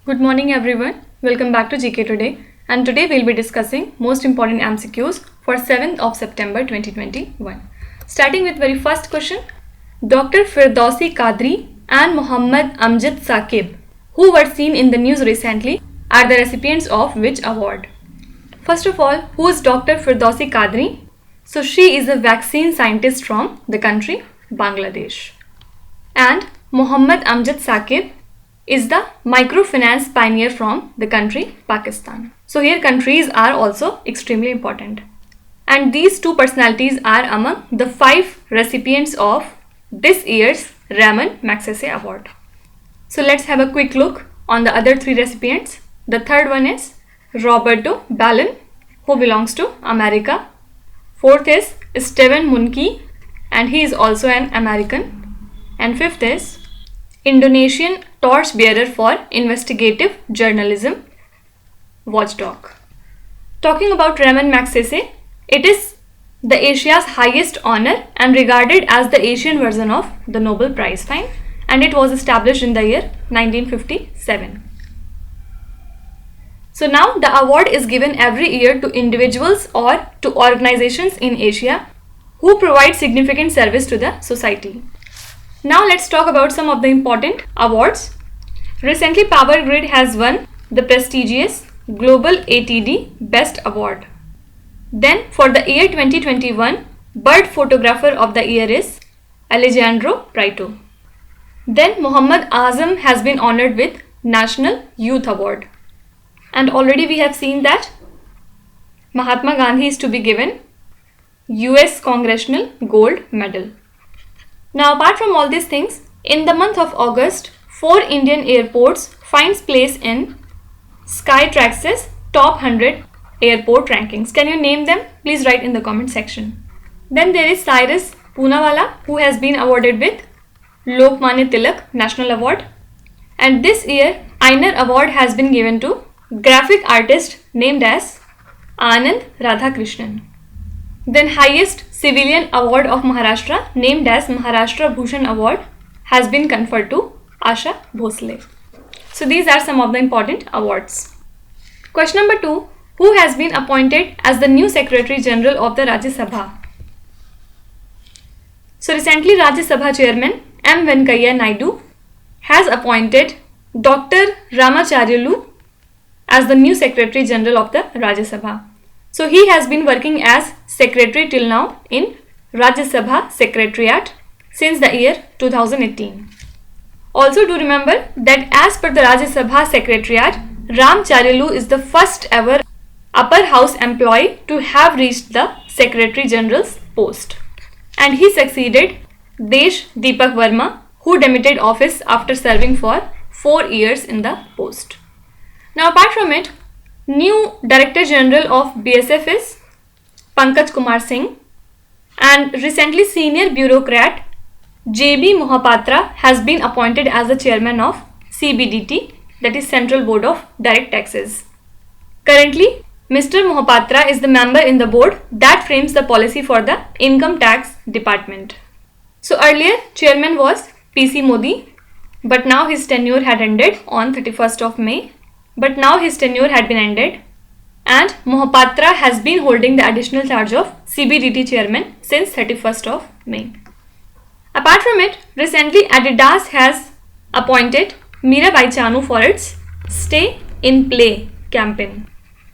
Good morning everyone. Welcome back to GK Today, and today we'll be discussing most important MCQs for 7th of September 2021. Starting with very first question. Dr. Firdausi Qadri and Muhammad Amjad Saqib, who were seen in the news recently, are the recipients of which award? First of all, who is Dr. Firdausi Qadri? So she is a vaccine scientist from the country Bangladesh. And Muhammad Amjad Saqib is the microfinance pioneer from the country Pakistan. So here countries are also extremely important. And these two personalities are among the 5 recipients of this year's Raman Magsaysay Award. So let's have a quick look on the other 3 recipients. The third one is Roberto Ballon, who belongs to America. Fourth is Steven Munki, and he is also an American. And fifth is Indonesian torchbearer for investigative journalism, Watchdog. Talking about Raman Magsaysay, it is the Asia's highest honor and regarded as the Asian version of the Nobel Prize. Fine, and it was established in the year 1957. So now the award is given every year to individuals or to organizations in Asia who provide significant service to the society. Now let's talk about some of the important awards. Recently, Power Grid has won the prestigious Global ATD Best Award. Then for the year 2021, Bird Photographer of the Year is Alejandro Prieto. Then Muhammad Azam has been honored with National Youth Award. And already we have seen that Mahatma Gandhi is to be given US Congressional Gold Medal. Now apart from all these things, in the month of August, 4 Indian airports finds place in Skytrax's top 100 airport rankings. Can you name them? Please write in the comment section. Then there is Cyrus Poonawalla, who has been awarded with Lokmanya Tilak National Award. And this year, Einar Award has been given to graphic artist named as Anand Radhakrishnan. Then highest civilian award of Maharashtra, named as Maharashtra Bhushan Award, has been conferred to Asha Bhosle. So these are some of the important awards. Question number 2. Who has been appointed as the new Secretary General of the Rajya Sabha? So recently Rajya Sabha Chairman M. Venkaiah Naidu has appointed Dr. Ramacharyalu as the new Secretary General of the Rajya Sabha. So he has been working as Secretary till now in Rajya Sabha Secretariat since the year 2018. Also do remember that as per the Rajya Sabha Secretariat, Ramacharyalu is the first ever upper house employee to have reached the Secretary General's post. And he succeeded Desh Deepak Verma, who demitted office after serving for 4 years in the post. Now apart from it, new Director General of BSF is Pankaj Kumar Singh, and recently senior bureaucrat JB Mohapatra has been appointed as the chairman of CBDT, that is Central Board of Direct Taxes. Currently, Mr. Mohapatra is the member in the board that frames the policy for the Income Tax Department. So earlier chairman was PC Modi, but now his tenure had ended on 31st of May. And Mohapatra has been holding the additional charge of CBDT chairman since 31st of May. Apart from it, recently Adidas has appointed Mirabai Chanu for its Stay in Play campaign.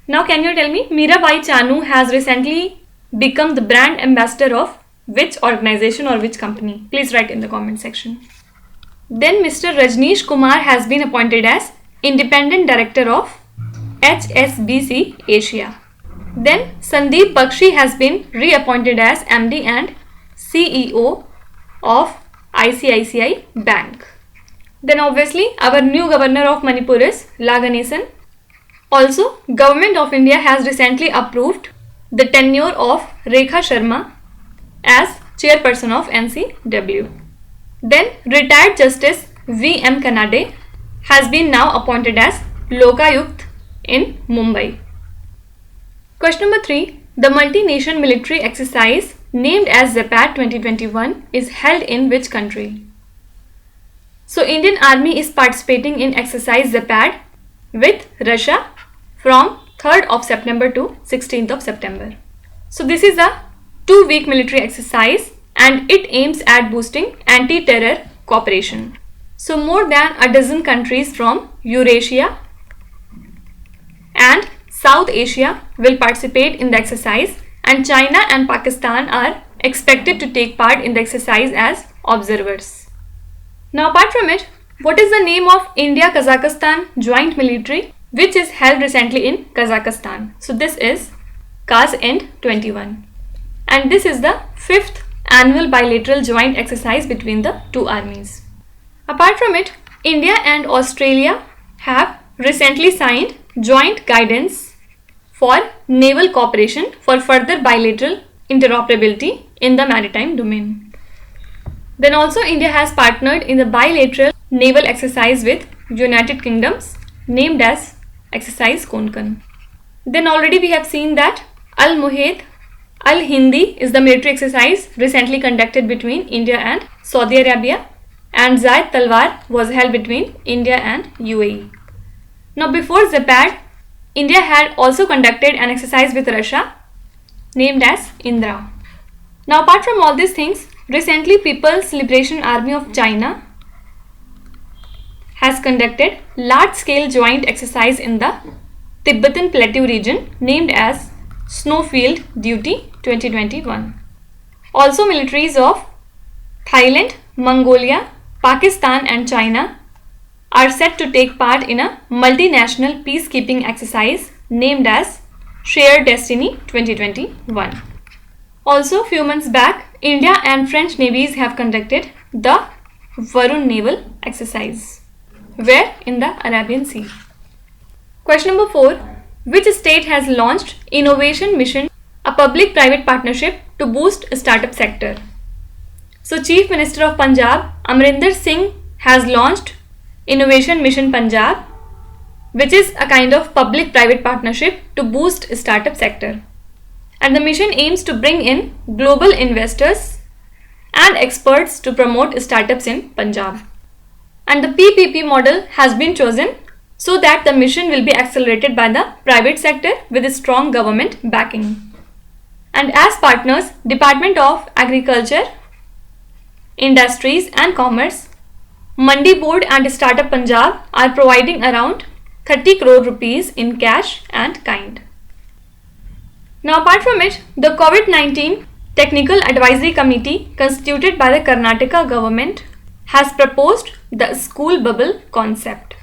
Now can you tell me, Mirabai Chanu has recently become the brand ambassador of which organization or which company? Please write in the comment section. Then Mr. Rajneesh Kumar has been appointed as Independent Director of HSBC Asia. Then Sandeep Bakshi has been reappointed as MD and CEO of ICICI Bank. Then obviously our new governor of Manipur is La Ganesan. Also, Government of India has recently approved the tenure of Rekha Sharma as chairperson of NCW. Then retired Justice V.M. Kanade has been now appointed as Lokayukt in Mumbai. Question number 3. The multi-nation military exercise named as ZAPAD 2021 is held in which country? So Indian Army is participating in exercise ZAPAD with Russia from 3rd of September to 16th of September. So this is a 2-week military exercise and it aims at boosting anti-terror cooperation. So more than a dozen countries from Eurasia and South Asia will participate in the exercise, and China and Pakistan are expected to take part in the exercise as observers. Now apart from it, what is the name of India-Kazakhstan joint military which is held recently in Kazakhstan? So this is KazInd-21, and this is the 5th annual bilateral joint exercise between the two armies. Apart from it, India and Australia have recently signed joint guidance for naval cooperation for further bilateral interoperability in the maritime domain. Then also India has partnered in the bilateral naval exercise with United Kingdoms named as Exercise Konkan. Then already we have seen that Al-Muhayt Al-Hindi is the military exercise recently conducted between India and Saudi Arabia, and Zaid Talwar was held between India and UAE. Now before ZAPAD, India had also conducted an exercise with Russia named as Indra. Now apart from all these things, recently People's Liberation Army of China has conducted large-scale joint exercise in the Tibetan Plateau region named as Snowfield Duty 2021. Also militaries of Thailand, Mongolia, Pakistan and China are set to take part in a multinational peacekeeping exercise named as Shared Destiny 2021. Also, few months back, India and French navies have conducted the Varun naval exercise. Where? In the Arabian Sea. Question number 4. Which state has launched Innovation Mission, a public-private partnership to boost startup sector? So, Chief Minister of Punjab, Amrinder Singh, has launched Innovation Mission Punjab, which is a kind of public-private partnership to boost startup sector. And the mission aims to bring in global investors and experts to promote startups in Punjab. And the PPP model has been chosen so that the mission will be accelerated by the private sector with a strong government backing. And as partners, Department of Agriculture, Industries and Commerce, Mandi Board and Startup Punjab are providing around 30 crore rupees in cash and kind. Now apart from it, the COVID-19 Technical Advisory Committee constituted by the Karnataka government has proposed the school bubble concept.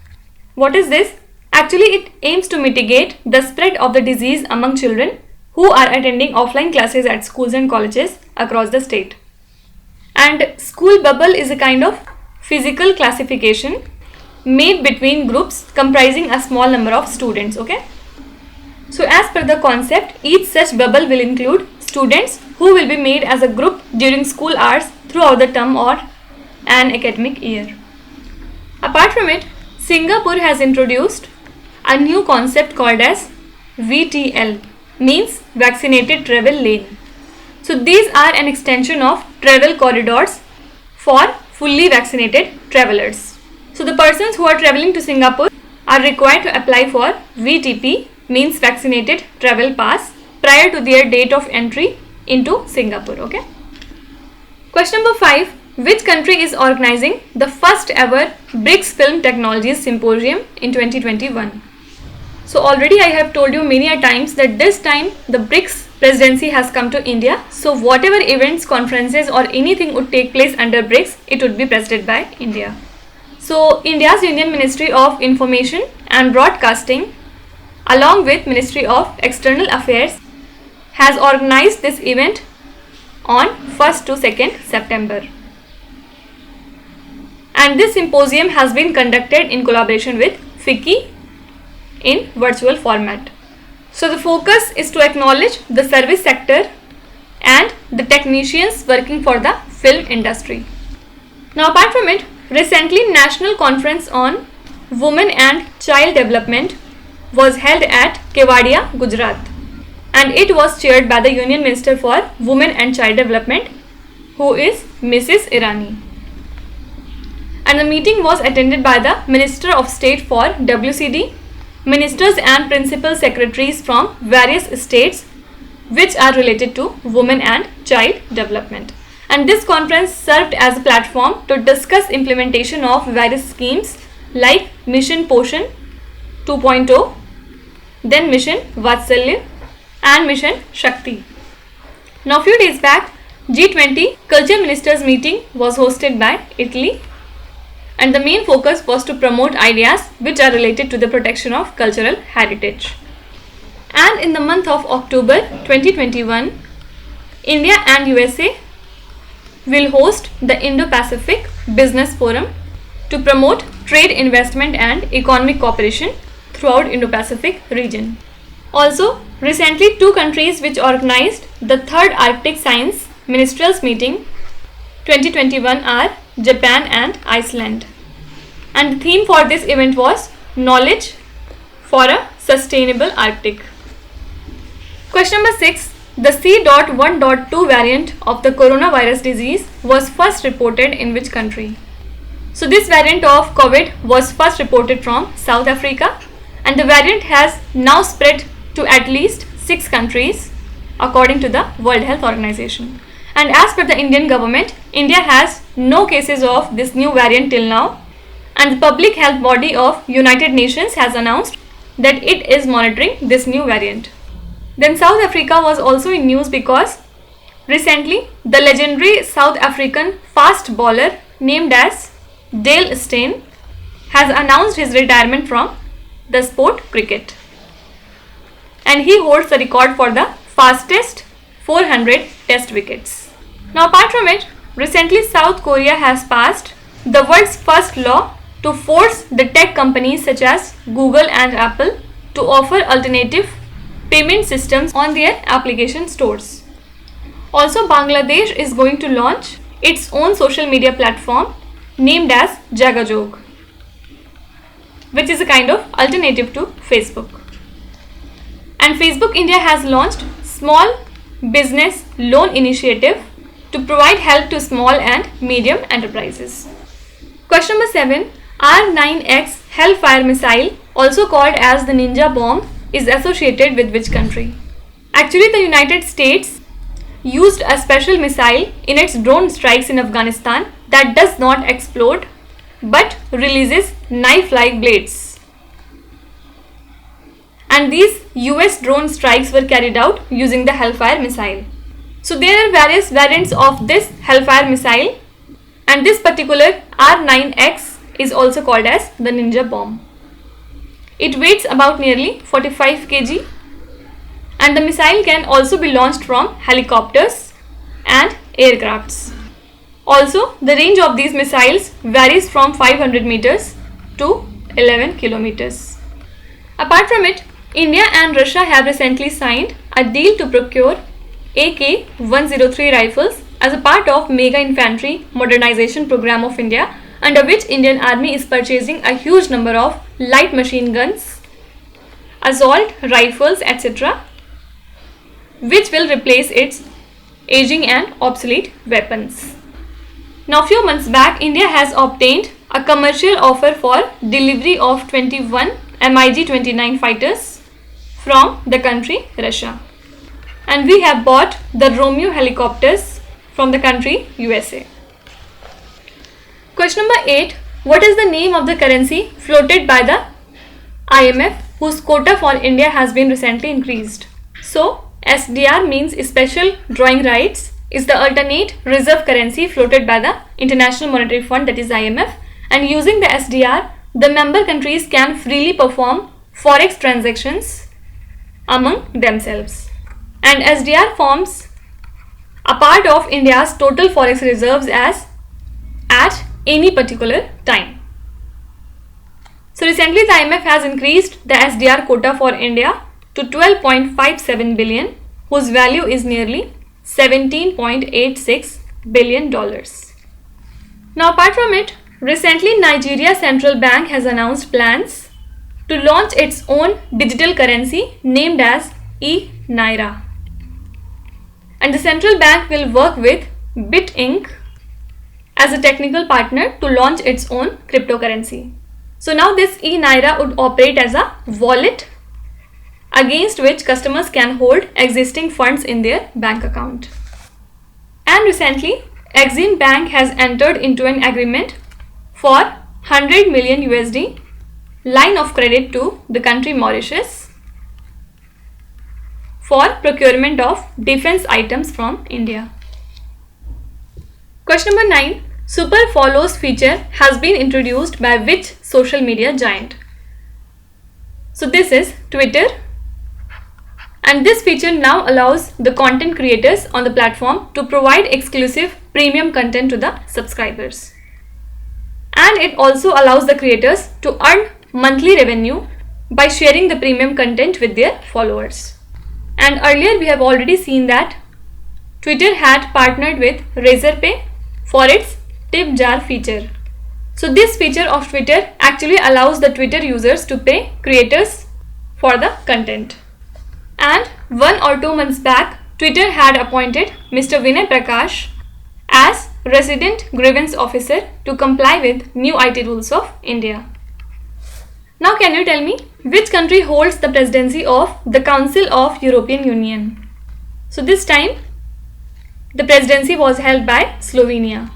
What is this? Actually, it aims to mitigate the spread of the disease among children who are attending offline classes at schools and colleges across the state. And school bubble is a kind of physical classification made between groups comprising a small number of students. Okay. So as per the concept, each such bubble will include students who will be made as a group during school hours throughout the term or an academic year. Apart from it, Singapore has introduced a new concept called as VTL, means Vaccinated Travel Lane. So these are an extension of travel corridors for fully vaccinated travelers. So the persons who are traveling to Singapore are required to apply for VTP, means Vaccinated Travel Pass, prior to their date of entry into Singapore. Okay. Question number 5. Which country is organizing the first ever BRICS Film Technologies Symposium in 2021? So already I have told you many a times that this time the BRICS presidency has come to India. So whatever events, conferences or anything would take place under BRICS, it would be presided by India. So India's Union Ministry of Information and Broadcasting along with Ministry of External Affairs has organized this event on 1st to 2nd September. And this symposium has been conducted in collaboration with FICCI in virtual format. So the focus is to acknowledge the service sector and the technicians working for the film industry. Now apart from it, recently National Conference on Women and Child Development was held at Kewadia, Gujarat, and it was chaired by the Union Minister for Women and Child Development, who is Mrs. Irani. And the meeting was attended by the Minister of State for WCD, ministers and principal secretaries from various states which are related to women and child development. And this conference served as a platform to discuss implementation of various schemes like Mission Poshan 2.0, then Mission Vatsalya and Mission Shakti. Now few days back, G20 Culture Ministers meeting was hosted by Italy, and the main focus was to promote ideas which are related to the protection of cultural heritage. And in the month of October 2021, India and USA will host the Indo-Pacific Business Forum to promote trade, investment and economic cooperation throughout Indo-Pacific region. Also, recently two countries which organized the third Arctic Science Ministerials meeting 2021 are Japan and Iceland. And the theme for this event was Knowledge for a Sustainable Arctic. Question number 6. The C.1.2 variant of the coronavirus disease was first reported in which country? So this variant of COVID was first reported from South Africa, and the variant has now spread to at least 6 countries according to the World Health Organization. And as per the Indian government, India has no cases of this new variant till now, and the public health body of United Nations has announced that it is monitoring this new variant. Then South Africa was also in news because recently the legendary South African fast bowler named as Dale Steyn has announced his retirement from the sport cricket, and he holds the record for the fastest 400 test wickets. Now apart from it, recently South Korea has passed the world's first law to force the tech companies such as Google and Apple to offer alternative payment systems on their application stores. Also, Bangladesh is going to launch its own social media platform named as Jagajog, which is a kind of alternative to Facebook. And Facebook India has launched Small Business Loan Initiative to provide help to small and medium enterprises. Question number 7. R9X Hellfire missile, also called as the Ninja Bomb, is associated with which country? Actually, the United States used a special missile in its drone strikes in Afghanistan that does not explode but releases knife-like blades. And these US drone strikes were carried out using the Hellfire missile. So there are various variants of this Hellfire missile, and this particular R9X is also called as the Ninja Bomb. It weighs about nearly 45 kg, and the missile can also be launched from helicopters and aircrafts. Also, the range of these missiles varies from 500 meters to 11 kilometers. Apart from it, India and Russia have recently signed a deal to procure AK-103 rifles as a part of Mega Infantry Modernization Program of India, under which Indian Army is purchasing a huge number of light machine guns, assault rifles, etc., which will replace its aging and obsolete weapons. Now, few months back, India has obtained a commercial offer for delivery of 21 MiG-29 fighters from the country Russia, and we have bought the Romeo helicopters from the country USA. Question number 8. What is the name of the currency floated by the IMF whose quota for India has been recently increased? So, SDR means Special Drawing Rights is the alternate reserve currency floated by the International Monetary Fund, that is IMF, and using the SDR, the member countries can freely perform forex transactions among themselves. And SDR forms a part of India's total forex reserves as at any particular time. So recently the IMF has increased the SDR quota for India to 12.57 billion, whose value is nearly $17.86 billion. Now apart from it, recently Nigeria Central Bank has announced plans to launch its own digital currency named as e-Naira. And the central bank will work with Bit Inc. as a technical partner to launch its own cryptocurrency. So now this e-Naira would operate as a wallet against which customers can hold existing funds in their bank account. And recently, Exim Bank has entered into an agreement for 100 million USD line of credit to the country Mauritius for procurement of defense items from India. Question number 9. Super Follows feature has been introduced by which social media giant? So this is Twitter, and this feature now allows the content creators on the platform to provide exclusive premium content to the subscribers. And it also allows the creators to earn monthly revenue by sharing the premium content with their followers. And earlier we have already seen that Twitter had partnered with Razorpay for its tip jar feature. So this feature of Twitter actually allows the Twitter users to pay creators for the content. And 1 or 2 months back, Twitter had appointed Mr. Vinay Prakash as Resident Grievance Officer to comply with new IT rules of India. Now can you tell me which country holds the presidency of the Council of European Union? So this time the presidency was held by Slovenia.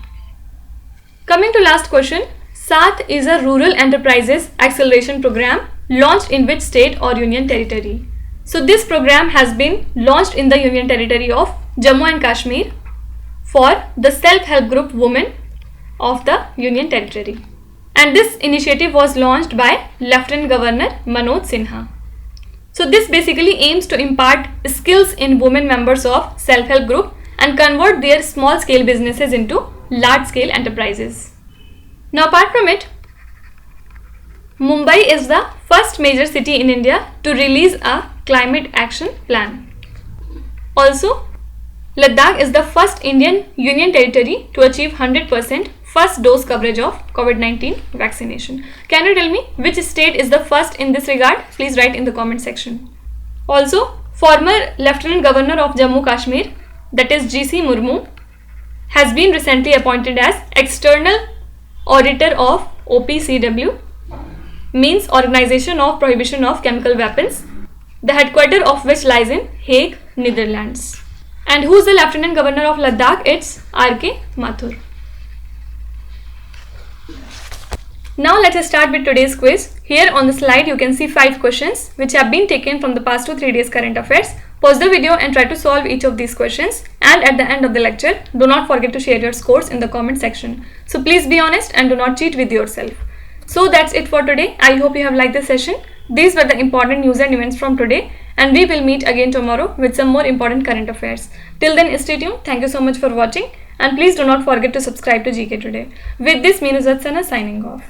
Coming to last question, Saath is a rural enterprises acceleration program launched in which state or union territory? So this program has been launched in the union territory of Jammu and Kashmir for the self-help group women of the union territory. And this initiative was launched by Lieutenant Governor Manoj Sinha. So this basically aims to impart skills in women members of self-help group and convert their small-scale businesses into large-scale enterprises. Now apart from it, Mumbai is the first major city in India to release a climate action plan. Also, Ladakh is the first Indian Union territory to achieve 100% first dose coverage of COVID-19 vaccination. Can you tell me which state is the first in this regard? Please write in the comment section. Also, former Lieutenant Governor of Jammu Kashmir, that is GC Murmu, has been recently appointed as External Auditor of OPCW, means Organization of Prohibition of Chemical Weapons, the headquarters of which lies in Hague, Netherlands. And who is the Lieutenant Governor of Ladakh? It's R.K. Mathur. Now let us start with today's quiz. Here on the slide you can see 5 questions which have been taken from the past 2-3 days current affairs. Pause the video and try to solve each of these questions, and at the end of the lecture do not forget to share your scores in the comment section. So please be honest and do not cheat with yourself. So that's it for today. I hope you have liked this session. These were the important news and events from today, and we will meet again tomorrow with some more important current affairs. Till then, stay tuned. Thank you so much for watching, and please do not forget to subscribe to GK Today. With this, Meenu Zatsana signing off.